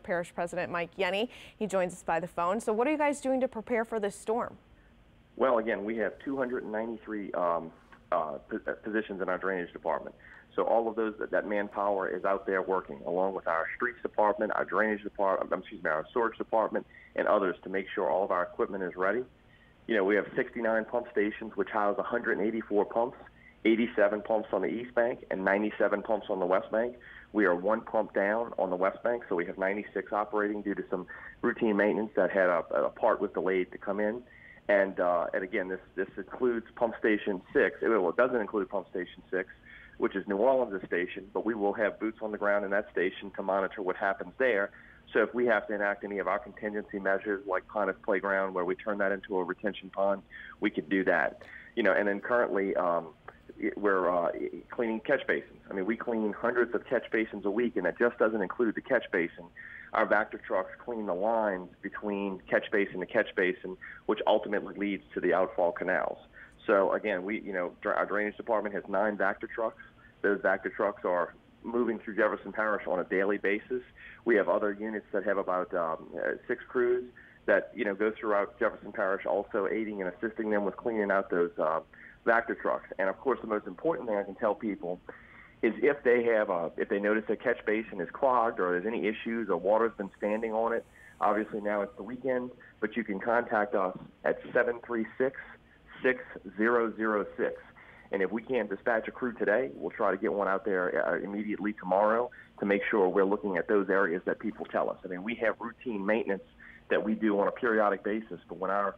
Parish President Mike Yenni. He joins us by the phone. So what are you guys doing to prepare for this storm? Well, again, we have 293 positions in our drainage department. So all of those, that manpower is out there working, along with our streets department, our drainage department, our storage department, and others to make sure all of our equipment is ready. You know, we have 69 pump stations, which house 184 pumps, 87 pumps on the East Bank, and 97 pumps on the West Bank. We are one pump down on the West Bank, so we have 96 operating due to some routine maintenance that had a part was delayed to come in. And again, this includes Pump Station 6. Well, it doesn't include Pump Station 6, which is New Orleans' station, but we will have boots on the ground in that station to monitor what happens there. So if we have to enact any of our contingency measures, like Climate Playground, where we turn that into a retention pond, we could do that. You know, and then currently we're cleaning catch basins. I mean, we clean hundreds of catch basins a week, and that just doesn't include the catch basin. Our Vector trucks clean the lines between catch basin to catch basin, which ultimately leads to the outfall canals. So again, our drainage department has 9 Vector trucks. Those Vector trucks are moving through Jefferson Parish on a daily basis. We have other units that have about 6 crews that go throughout Jefferson Parish, also aiding and assisting them with cleaning out those Vector trucks. And of course, the most important thing I can tell people is if they notice a catch basin is clogged or there's any issues or water's been standing on it. Obviously now it's the weekend, but you can contact us at 736-6006. And if we can't dispatch a crew today, we'll try to get one out there immediately tomorrow to make sure we're looking at those areas that people tell us. I mean, we have routine maintenance that we do on a periodic basis, but when our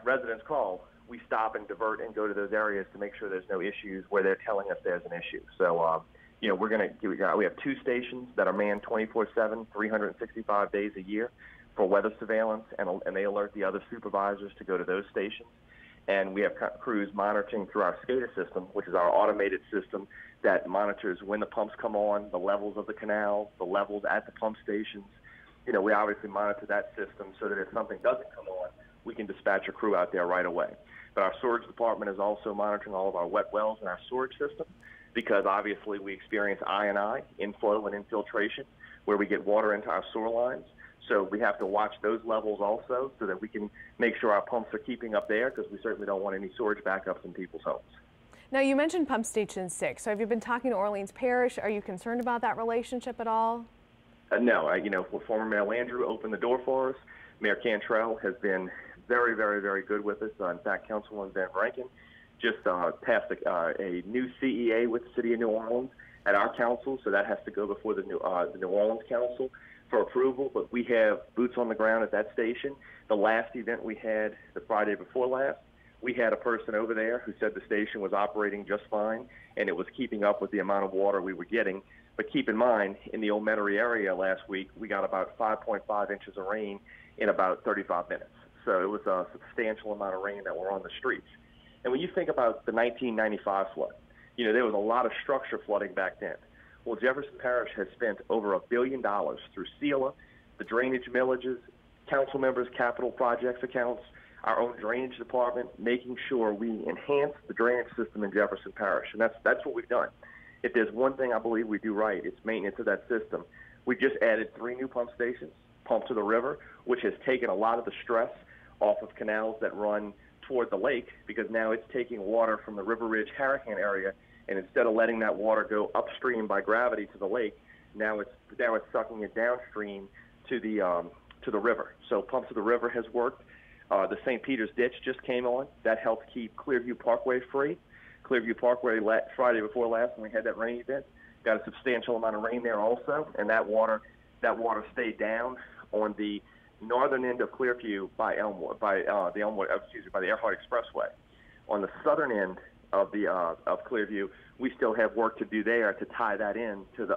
residents call, we stop and divert and go to those areas to make sure there's no issues where they're telling us there's an issue. So, we have 2 stations that are manned 24/7, 365 days a year for weather surveillance, and they alert the other supervisors to go to those stations. And we have crews monitoring through our SCADA system, which is our automated system that monitors when the pumps come on, the levels of the canal, the levels at the pump stations. You know, we obviously monitor that system so that if something doesn't come on, we can dispatch a crew out there right away. But our storage department is also monitoring all of our wet wells in our storage system because obviously we experience I&I, inflow and infiltration, where we get water into our sewer lines. So we have to watch those levels also so that we can make sure our pumps are keeping up there because we certainly don't want any storage backups in people's homes. Now, you mentioned Pump Station 6. So have you been talking to Orleans Parish? Are you concerned about that relationship at all? No. Former Mayor Landrieu opened the door for us. Mayor Cantrell has been very, very, very good with us. In fact, Councilwoman Van Rankin just passed a new CEA with the City of New Orleans at our council, so that has to go before the New Orleans Council for approval. But we have boots on the ground at that station. The last event we had, the Friday before last, we had a person over there who said the station was operating just fine and it was keeping up with the amount of water we were getting. But keep in mind, in the Old Metairie area last week, we got about 5.5 inches of rain in about 35 minutes. So it was a substantial amount of rain that were on the streets. And when you think about the 1995 flood, there was a lot of structure flooding back then. Well, Jefferson Parish has spent over $1 billion through SELA, the drainage millages, council members' capital projects accounts, our own drainage department, making sure we enhance the drainage system in Jefferson Parish. And that's what we've done. If there's one thing I believe we do right, it's maintenance of that system. We just added 3 new pump stations, Pump to the River, which has taken a lot of the stress off of canals that run toward the lake because now it's taking water from the River Ridge Hurricane area, and instead of letting that water go upstream by gravity to the lake, now it's sucking it downstream to the river. So Pump to the River has worked. The St. Peter's Ditch just came on. That helped keep Clearview Parkway free. Clearview Parkway Friday before last when we had that rain event got a substantial amount of rain there also, and that water stayed down on the northern end of Clearview by the Earhart Expressway. On the southern end of Clearview, we still have work to do there to tie that in to the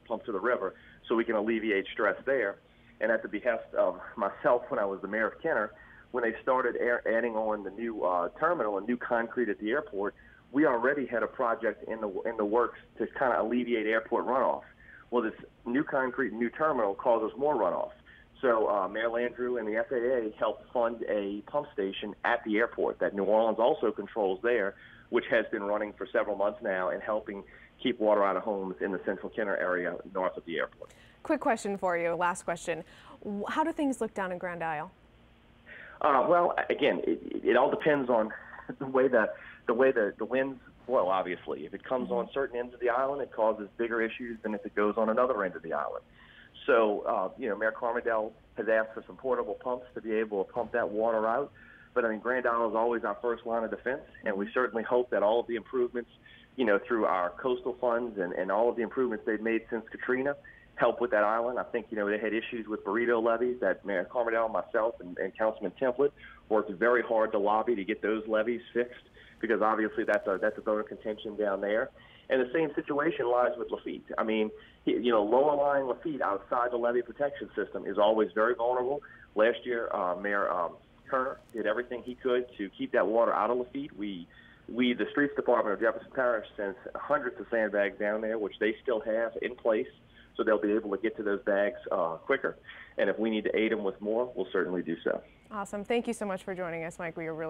Pump to the River so we can alleviate stress there. And at the behest of myself when I was the mayor of Kenner, when they started adding on the new terminal and new concrete at the airport, we already had a project in the works to kind of alleviate airport runoff. Well, this new concrete, new terminal causes more runoff. So Mayor Landrieu and the FAA helped fund a pump station at the airport that New Orleans also controls there, which has been running for several months now and helping keep water out of homes in the central Kenner area north of the airport. Quick question for you, last question. How do things look down in Grand Isle? Well, again, it all depends on the way the winds blow. Obviously, if it comes on certain ends of the island, it causes bigger issues than if it goes on another end of the island. So, Mayor Carmodell has asked for some portable pumps to be able to pump that water out. But I mean, Grand Isle is always our first line of defense, and we certainly hope that all of the improvements, through our coastal funds and all of the improvements they've made since Katrina, help with that island. I think, they had issues with burrito levees that Mayor Carmodell, myself, and Councilman Template worked very hard to lobby to get those levees fixed, because obviously that's a bone of contention down there. And the same situation lies with Lafitte. I mean, lower lying Lafitte outside the levee protection system is always very vulnerable. Last year, Mayor Turner did everything he could to keep that water out of Lafitte. The streets department of Jefferson Parish sent hundreds of sandbags down there, which they still have in place, so they'll be able to get to those bags quicker. And if we need to aid them with more, we'll certainly do so. Awesome. Thank you so much for joining us, Mike. We are really